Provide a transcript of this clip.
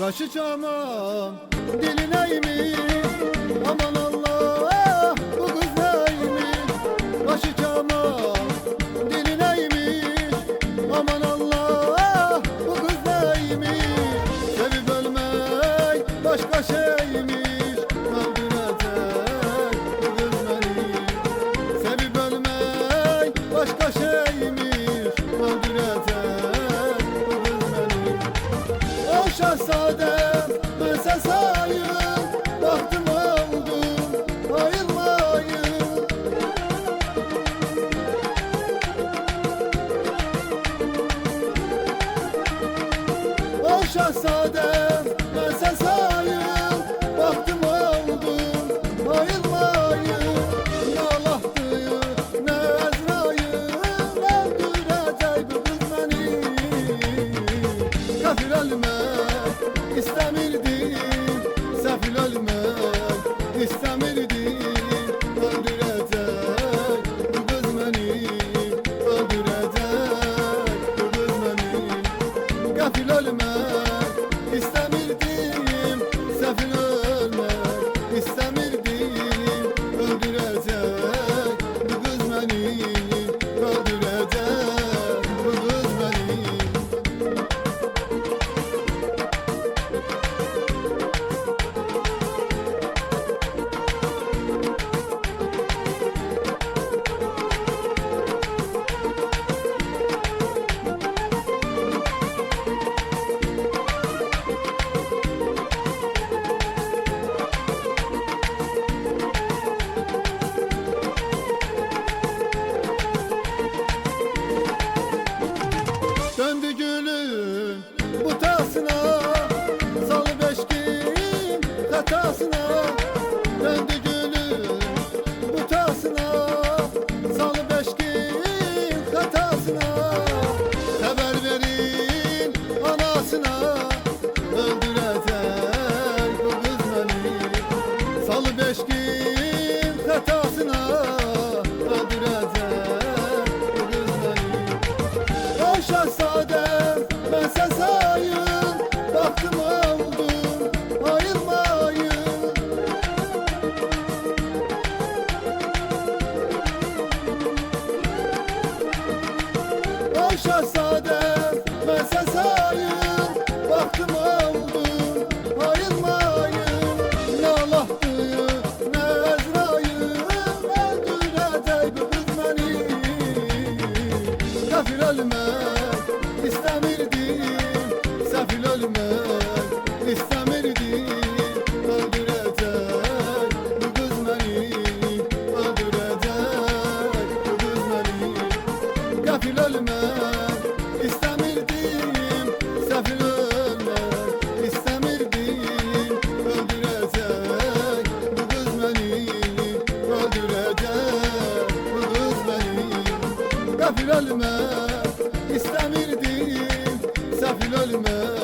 Kaşı çaman dili neymiş, aman Allah bu kız neymiş. Kaşı çaman dili neymiş, aman Allah bu kız neymiş. Sevip ölmek başka şeymiş, öldürecek bu kız beni. Sevip ölmek başka şeymiş, öldürecek bu kız beni. O şehzadem bense sayın, baktım oldum ayılmayın. O şehzadem bense sayın, baktım oldum ayılmayın. Ne Allah'tı ne Ezrail, öldürecek bu kız beni. Kafir ölmek istemirdim, sefil ölmek istemirdim. Öldürecek bu kız beni, öldürecek bu kız beni. Gafil ölmek istemirdim, sefil ölmek istemirdim. Öldürecek bu kız beni, öldürecek bu kız beni. Döndü gülün butasına, salı beşkin hatasına. Döndü gülün butasına, salı beşkin hatasına. Haber verin anasına, öldürecek bu kız beni. Salı beşkin hatasına, öldürecek bu kız beni. O şehzadem bense sayın, baktım oldum ayılmayın. O şehzadem bense sayın, baktım oldum ayılmayın. Ne Allah'tı ne Ezrail, öldürecek bu kız beni. Kafir ölmek istemirdim, sefil ölmek istemirdim. Öldürecek bu kız beni, öldürecek bu kız beni. Kafir ölmek istemirdim, sefil ölmek istemirdim. Öldürecek bu kız beni, öldürecek bu kız beni. Gafil ölmek istemirdim, sefil ölmek